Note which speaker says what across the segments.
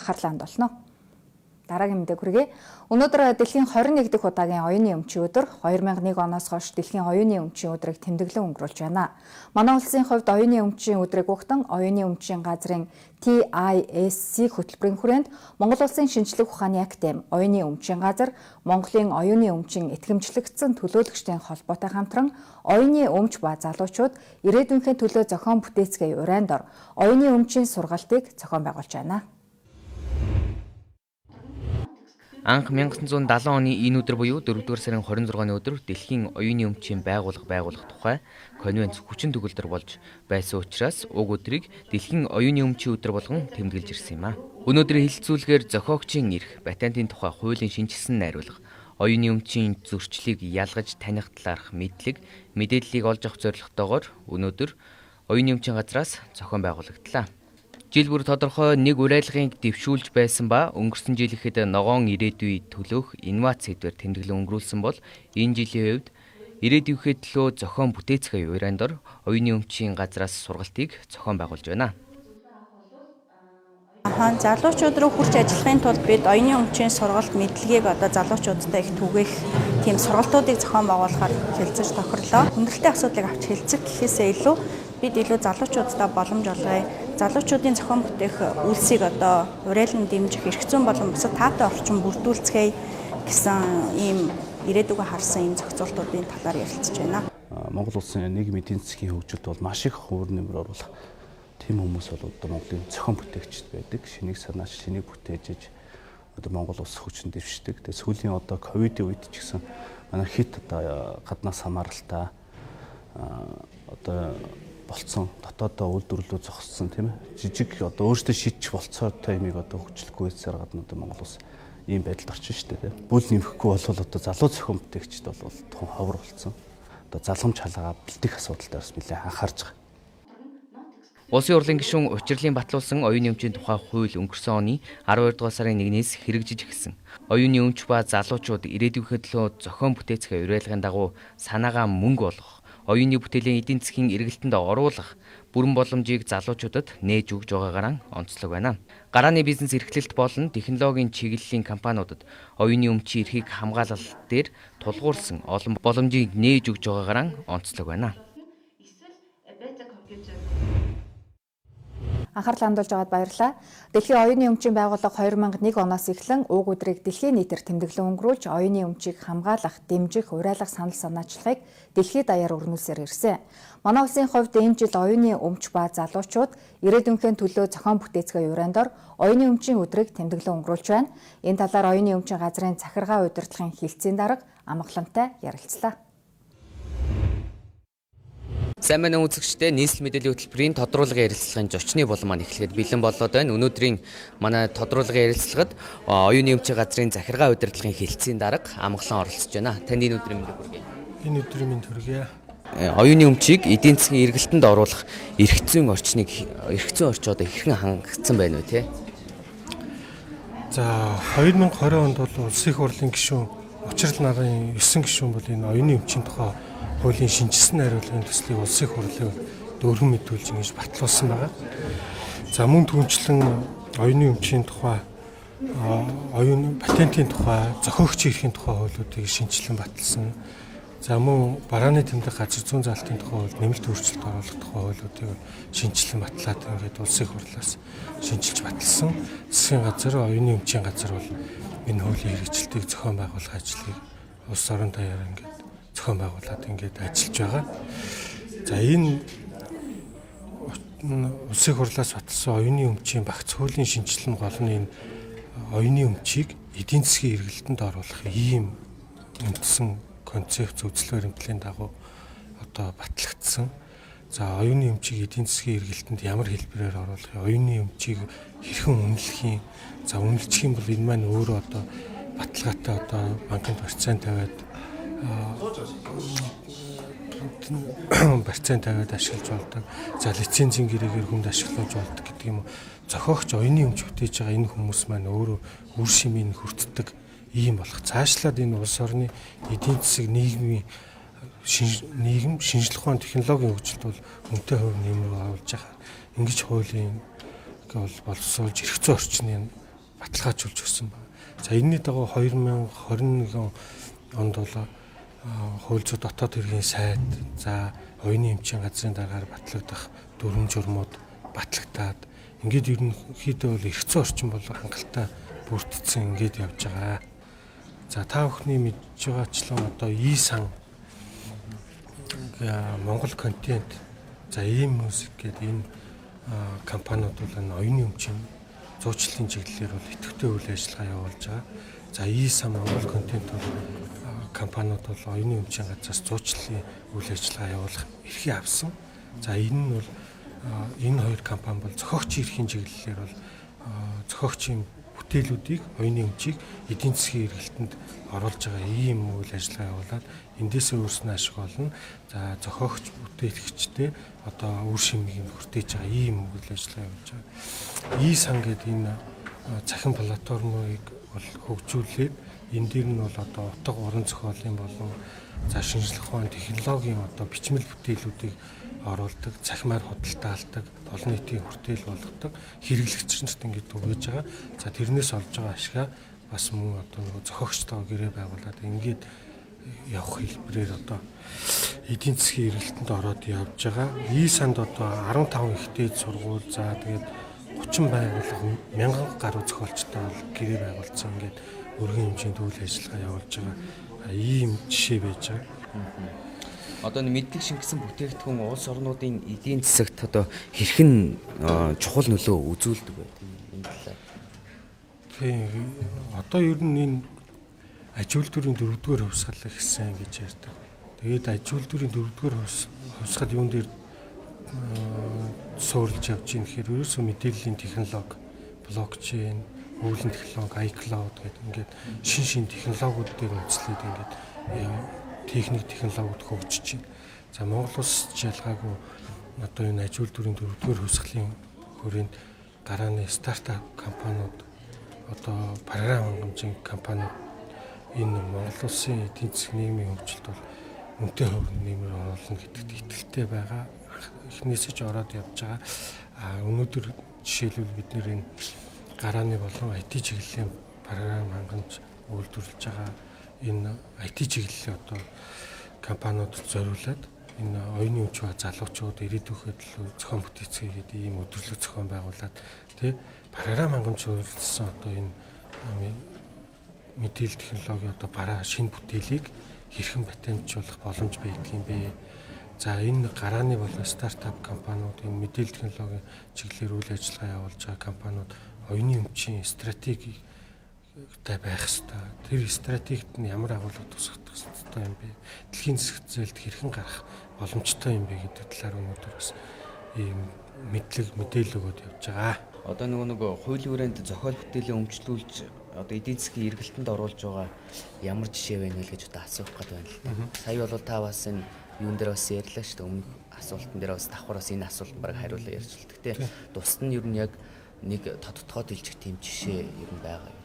Speaker 1: анхаарлаа хандуулно. Дараагийн мэдээ хүргэе. Өнөөдөр дэлхийн 21 дахь удаагийн оюуны өмчийн өдөр 2001 оноос хойш дэлхийн оюуны өмчийн өдрийг тэмдэглэн өнгөрүүлж байна. Манай улсын хувьд оюуны өмчийн өдрийг угтан оюуны өмчийн газрын TISC хөтөлбөрийн хүрээнд Монгол улсын шинжлэх ухааны академи, оюуны өмчийн газар, Монголын оюуны өмчийн итгэмжлэгдсэн төлөөлөгчдийн холбоотой хамтран оюуны өмч ба залуучууд ирээдүйнхээ төлөө зохион бүтээцгээ урайнд ор оюуны өмчийн сургалтыг зохион байгуулж байна.
Speaker 2: Анх 1970 оны энэ өдөр буюу 4-р сарын 26-ны өдөр дэлхийн оюуны өмчийн байгуулах тухай конвенц хүчин төгөлдөр болж байсан учраас уг өдрийг дэлхийн оюуны өмчийн өдөр болгон тэмдэглэж ирсэн юм а. Өнөөдрийн хэлэлцүүлгээр зохиогчийн эрх, патентын тухай хуулийн шинжилсэн найруулга, оюуны өмчийн зөрчлийг ялгаж таних талаарх мэдлэг, мэдээллийг олж авах зорилготойгоор өнөөдөр оюуны өмчийн газраас зохион байгуулагдлаа. Жил бүр тодорхой нэг уриалгыг дэвшүүлж байсан ба өнгөрсөн жил ихэд ногоон ирээдүй төлөөх инновац сэдвээр тэмдэглэн өнгөрүүлсэн бол энэ жилийн хувьд ирээдүйнхээ төлөө зохион бүтээцгээ урайнд ор оюуны өмчийн газраас сургалтыг зохион байгуулж байна.
Speaker 3: Залуучууд руу хурж ажиллахын тулд бид оюуны өмчийн сургалт мэдлэгийг залуучуудтай их түгээх тийм сургалтуудыг зохион байгуулахаар хэлцэж тохирлоо. Хүндрэлтэй асуудлыг авч хэлцэх гэхээсээ илүү бид илүү залуучуудтай боломж олгоё. Залуучуудын зохион бүтээх үйлсийг уриалан дэмжих, эрх зүйн болон бусад таатай орчин бүрдүүлцгээе гэсэн ийм ирээдүгөө харсан ийм зохицуултуудын талаар ярилцж байна.
Speaker 4: Монгол улсын нийгмийн эдийн засгийн хөгжилд бол маш их хувь нэмэр оруулах тийм хүмүүс бол Монголын зохион бүтээгчд байдаг. Шинийг санааж, шинийг бүтээж Монгол улс хүчин дэвшдэг. Тэгээ сүүлийн ковидын үед ч гэсэн манай хит гаднаас хамааралтай болцсон дотоодоо үйлдвэрлэлөө зогссон тийм ээ жижиг өөртөө шийдчих болцоотой юмыг хөгжлөхгүй байсаар гадна Монгол улс ийм байдалд орчин шүү дээ. Бүл нэмэхгүй бол залуу зохион бүтээгчд бол тухайн ховор болцсон. Залгамж халаагаа бэлдэх асуудал дээр нэлээд анхаарч байгаа.
Speaker 2: Улсын хурлын гишүүн учрлын батлуулсан оюуны өмчийн тухай хууль өнгөрсөн оны 12 дугаар сарын 1-ээс хэрэгжиж эхэлсэн. Оюуны өмч ба залуучууд ирээдүйнхээ төлөө зохион бүтээцгээ уриалгын дагуу санаагаа мөнгө болгох, оюуны бүтээлийн эдийн засгийн эргэлтэнд оруулах бүрэн боломжийг залуучуудад нээж өгж байгаагаар онцлог байна. Гарааны бизнес эрхлэлт болон технологийн чиглэлийн компаниудад оюуны өмчийн эрхийг хамгаалалт дээр тулгуурсан олон боломжийг нээж өгж байгаагаар онцлог байна.
Speaker 1: Анхаарлаа хандуулж байгаад баярлалаа. Дэлхийн оюуны өмчийн байгууллага 2001 оноос эхлэн уг өдрийг дэлхийн нийтээр тэмдэглэн өнгөрүүлж оюуны өмчийг хамгаалах, дэмжих, уриалгах санал санаачлагыг дэлхийд даяар өрнүүлсээр ирсэн. Манай улсын хувьд энэ жил оюуны өмч ба залуучууд ирээдүйнхээ төлөө зохион бүтээцгээ урайнд ор оюуны өмчийн өдрийг тэмдэглэн өнгөрүүлж байна. Энэ талаар оюуны өмчийн газрын захиргаа удирдлагын хэлтсийн дарга амгалантай ярилцлаа.
Speaker 2: Сайн байна уу үзэгчдээ, нийслэл мэдээллийн хөтөлбөрийн тодруулгын ярилцлагын зочны бол маань эхлэхэд бэлэн болоод байна. Өнөөдрийн манай тодруулгын ярилцлагад оюуны өмчийн газрын захиргаа удирдлагын хэлтсийн дарга амгалан оролцож байна. Танд энэ өдрийн мэндийг хүргэе.
Speaker 5: Энэ өдрийн мэнд хүргэе.
Speaker 2: Оюуны өмчийг эдийн засгийн эргэлтэнд оруулах эрх зүйн орчныг хэрхэн хангагдсан байна вэ те?
Speaker 5: За 2020 онд бол улсын хурлын гишүүн Учрал нарын 9 гишүүн бол энэ оюуны өмчийн тухай хуулийн шинжилсэн найруулгын төслийг улсын хурлын дөрвөн мэдүүлж ингэж батлуулсан байна. За мөн түүнчлэн оюуны өмчийн тухай, оюуны патентын тухай, зохиогчийн эрхийн тухай хуулиудыг шинжилэн баталсан. За мөн барааны тэмдэг газар зүүн залтын тухай хууль, нэмэлт өөрчлөлт оруулах тухай хуулиудыг шинжилэн батлаад ингээд улсын хурлаас шинжилж баталсан. Засгийн газар, оюуны өмчийн газар бол энэ хуулийн хэрэгжилтийг зохион байгуулах ажлыг улс орон даяар ингээд зохион байгуулад ингээд ажиллаж байгаа. За энэ улсын хурлаас баталсан оюуны өмчийн багц хуулийн шинжилэн гол нь энэ оюуны өмчийг эдийн засгийн эргэлтэнд оруулах ийм үндсэн концепц үзэл баримтлалын дагуу батлагдсан. За оюуны өмчийг эдийн засгийн эргэлтэнд ямар хэлбэрээр оруулах, оюуны өмчийг хэрхэн үнэлэх юм. За үнэлчих юм бол энэ маань өөрөө баталгаатай банкнд процент тавиад ашиглаж болдог. За лицензийн гэрээгээр хүнд ашиглаж болдог гэдэг юм. Зохиогч оюуны өмч бүтээж байгаа энэ хүмүүс маань өөрөө үр шимийг хүртдэг ийм болох. Цаашлаад энэ улс орны эдийн засаг нийгмийн шинжлэх ухааны технологийн хөгжилд бол үнэтэй хувь нэмэр оруулж байгаа. Ингэж хуулийн бол боловсруулж эрх зүйн орчныг баталгаажуулж өгсөн байна. За энэний дагуу 2021 онд бол хууль зүйн дотоод хэргийн сайд, за оюуны эмчийн газрын дараагаар батлагдах дүрм журмууд батлагдаад ингээд ерөнхийдөө бол эрх зүйн орчин бол хангалттай бүрдсэн ингээд явж байгаа. За та бүхний мэдж байгаачлан одоо сан Монгол контент, за мьюзик гэдэг энэ компаниуд бол энэ оюуны өмчийн зуучлалын чиглэлээр бол идэвхтэй үйл ажиллагаа явуулж байгаа. За сан Монгол контент компаниуд бол оюуны өмчийн газраас зуучлалын үйл ажиллагаа явуулах эрхийг авсан. За энэ нь бол энэ хоёр компани бол зохиогчийн эрхийн чиглэлээр бол зохиогчийн бүтээлүүдийг, оюуны өмчийг эдийн засгийн эргэлтэнд оруулж байгаа ийм үйл ажиллагаа явуулаад эндээсээ өөрснөө ашиг олно. За зохиогч, бүтээлэгчтэй одоо үр шимийг хүртээж байгаа ийм үйл ажиллагаа явуулж байгаа. Сан гэдэг энэ цахим платформыг бол хөгжүүлээд энэ дээр нь бол одоо утга уран зохиолын болон за шинжлэх ухааны технологийн одоо бичмэл бүтээлүүдийг оруулдаг, цахимаар худалдаалдаг, олон нийтийн хүртээл болгодог хэрэглэгч нарт ингэж түгэж байгаа. За тэрнээс олж байгаа ашгаа бас мөн одоо нөгөө зохиогчтойгоо гэрээ байгуулад ингээд явах хэлбэрээр одоо эдийн засгийн эргэлтэнд ороод явж байгаа. Санд одоо 15 ихтэй сургууль, за тэгээд 30 байгууллага, 1000 гаруй зохиолчтой гэрээ байгуулсан ингээд өргөн хэмжээнд үйл ажиллагаа явуулж байгаа. Ийм жишээ байж байгаа.
Speaker 2: Одоо мэдлэг шингэсэн бүтээгдэхүүн улс орнуудын эдийн засагт одоо хэрхэн чухал нөлөө үзүүлдэг вэ?
Speaker 5: Тийм. Одоо ер нь энэ аж үйлдвэрийн 4-р хувьсгал гэсэн гэж ярьдаг. Тэгээд аж үйлдвэрийн 4-р хувьсгал юун дээр суурилж явж ийм гэхээр ерөөсөө мэдээллийн технологи, блокчейн, өвлөн технологи, iCloud гэдэг ингээд шин технологиуд дээр үндэслээд ингээд техник технологиуд хөгжиж байна. За Монгол улс ялгаагүй одоо энэ аж үйлдвэрийн 4-р хувьсгалын хүрээнд гарааны стартап компаниуд, одоо програм хангамжийн компаниуд энэ Монгол улсын эдийн засгийн нийгмийн хөгжилд бол үнэтэй хувь нэмэр оруулна гэдэгт итгэлтэй байгаа. Эхнээсээ ч ороод явж байгаа. Өнөөдөр жишээлбэл бид нэр энэ гарааны болон IT чиглэлийн програм хангамж үйлдвэрлэж байгаа энэ IT чиглэлийн одоо компаниудад зориулаад энэ оюуны өмч ба залуучууд ирээдүйд зохион бүтээцгээ гэдэг ийм өдөрлөг зохион байгуулад тий програм хангамж үйлдвэрлэсэн одоо энэ мэдээлэл технологи одоо бараа шинэ бүтээлийг хэрхэн патентжуулах боломж байдаг юм бэ? За энэ гарааны болон стартап компаниуд энэ мэдээлэл технологийн чиглэлээр үйл ажиллагаа явуулж байгаа компаниуд оюуны өмчийн стратеги байх ёстой. Тэр стратегид нь ямар агуулга тусгах ёстой юм бэ? Дэлхийн засаг зээлд хэрхэн гарах боломжтой юм бэ гэдэг талаар өнөөдөр бас ийм мэдээлэл өгөөд явж байгаа.
Speaker 2: Одоо нөгөө хуулийн хүрээнд зохиол бүтээлээ өмчлүүлж одоо эдийн засгийн эргэлтэнд оруулж байгаа ямар жишээ байна вэ гэж одоо асуух гээд байна л да. Сая бол та бас энэ юун дээр бас ярьлаа шүү дээ. Өмнөх асуултан дээр бас давхар бас энэ асуулт баг хариулаа ярьж л. Гэтэ тусад нь ер нь яг нэг тодтогоод илжих тийм жишээ ер нь байгаа юм.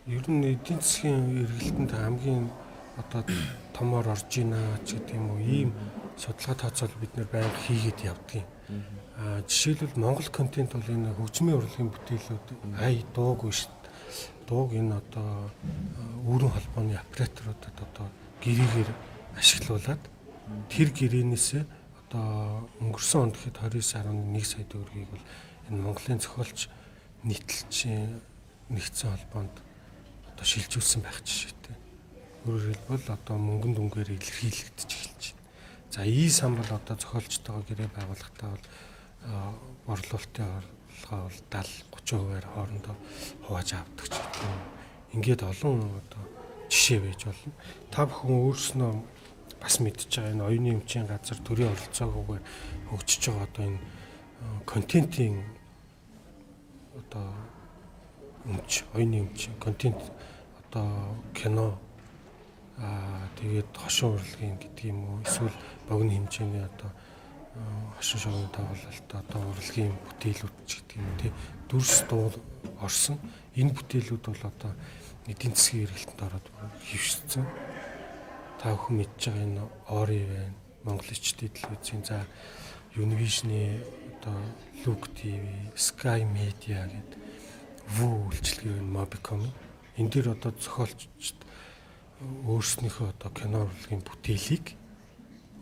Speaker 5: Ер нь эдийн засгийн эргэлтэнд хамгийн одоо томоор орж ийна ч гэдэг юм уу ийм судалгаа тооцоол бид нэр байнга хийгээд явдгийг. Жишээлбэл Монгол контент бол энэ хөгжмийн урлагийн бүтээлүүд дууг биш. Дууг энэ одоо өөрийн холбооны операторуудад одоо гэрээгээр ашиглуулад тэр гэрээнээс одоо өнгөрсөн онд гэхэд 29.1 сая төгрөгийг бол энэ Монголын зохиолч нийтлэлчин нэгдсэн холбоонд одоо шилжүүлсэн байх жишээтэй. Өөрөөр хэлбэл одоо мөнгөн дүнгээр илэрхийлэгдэж эхэлж байна. За сан бол одоо зохиолчтойгоо гэрээ байгуулахдаа бол борлуулалтын орлогоо бол 70-30%-аар хоорондоо хувааж авдаг ч гэх юм. Ингээд олон одоо жишээ байж болно. Та бүхэн өөрснөө бас мэдж байгаа энэ оюуны өмчийн газар төрийн оролцоогүйгээр хөгжиж байгаа одоо энэ контентын одоо өмч, оюуны өмч, контент одоо кино тэгээд хошин урлагийн гэдэг юм уу эсвэл богино хэмжээний одоо хошин шогны тоглолт одоо урлагийн бүтээлүүд ч гэдэг юм тий дүрс дуу орсон энэ бүтээлүүд бол одоо эдийн засгийн эргэлтэнд ороод хөвшсөн. Та бүхэн мэдж байгаа энэ Ори байна, Монгол Ичдийн телевизийн за Univision-ы одоо Look TV, Sky Media гэдэг вүү үйлчилгээ юу вэ? Mobicom. Энэ дээр одоо зохиолчд өөрснийхөө одоо кино урлагийн бүтээлийг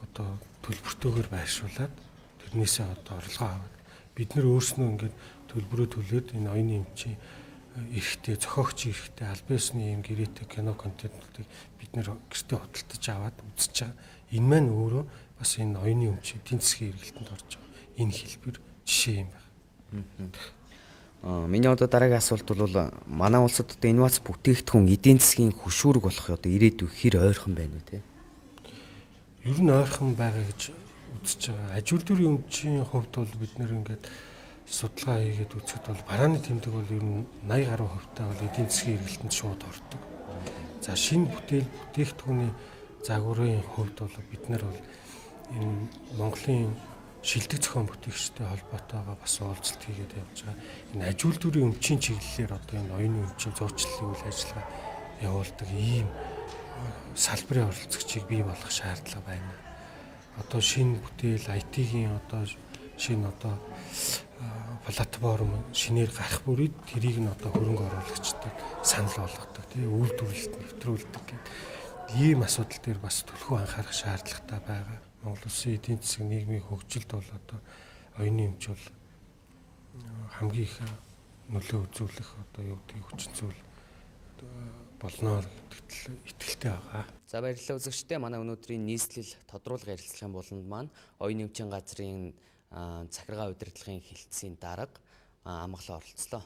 Speaker 5: одоо төлбөртөөгөр байршуулад тэрнээсээ одоо орлогоо аваад бид нэр өөрснөө ингээд төлбөрөө төлөөд энэ оюуны эмчийн эрэхтэй зохиогч эрэхтэй аль биесны юм гэрээтэй кино контентуудыг бид нэр гэртээ худалдаж аваад үзэж байгаа. Энэ маань өөрөө бас энэ оюуны эмчийн эдийн засгийн эргэлтэнд орж байгаа. Энэ хэлбэр жишээ юм байна.
Speaker 2: Миний одоо дараагийн асуулт бол манай улсад одоо инновац бүтээгдэхүүн эдийн засгийн хөшүүрэг болох одоо ирээдүй хэр ойрхон байна вэ те?
Speaker 5: Ер нь ойрхон байгаа гэж үзэж байгаа. Аж үйлдвэрийн өмчийн хувьд бол бид нэр ингээд судалгаа хийгээд үзэхэд бол барааны тэмдэг бол ер нь 80 гаруй хувьтай бол эдийн засгийн эргэлтэнд шууд ордог. За шинэ бүтээгдэхүүний загварын хувьд бол бид нар бол энэ Монголын шилдэг зохион бүтээгчтэй холбоотойгоо бас уулзалт хийгээд явж байгаа. Энэ аж үйлдвэрийн өмчийн чиглэлээр одоо энэ оюуны өмчийн зурчлалын үйл ажиллагаа явуулдаг ийм салбарын оролцогчийг бий болгох шаардлага байна. Одоо шинэ бүтээл IT-ийн одоо шинэ одоо платформ шинээр гарах бүрид тэрийг нь одоо хөрөнгө оруулагчдад санал болгодог тийм үйлдвэрлэлд нэвтрүүлдэг гэдэг ийм асуудал дээр бас төлхөө анхаарах шаардлагатай байгаа. Монгол Улсын эдийн засгийн нийгмийн хөгжилд бол одоо оюуны эмч бол хамгийн их нөлөө үзүүлэх одоо юу гэдгийг хүчин зүйл болно гэдэгт итгэлтэй байгаа.
Speaker 2: За баярлалаа үзэгчдээ. Манай өнөөдрийн нийслэл тодруулга ярилцлагын буланд маань оюуны эмчийн газрын захиргаа удирдлагын хэлтсийн дарга амгалан оролцлоо.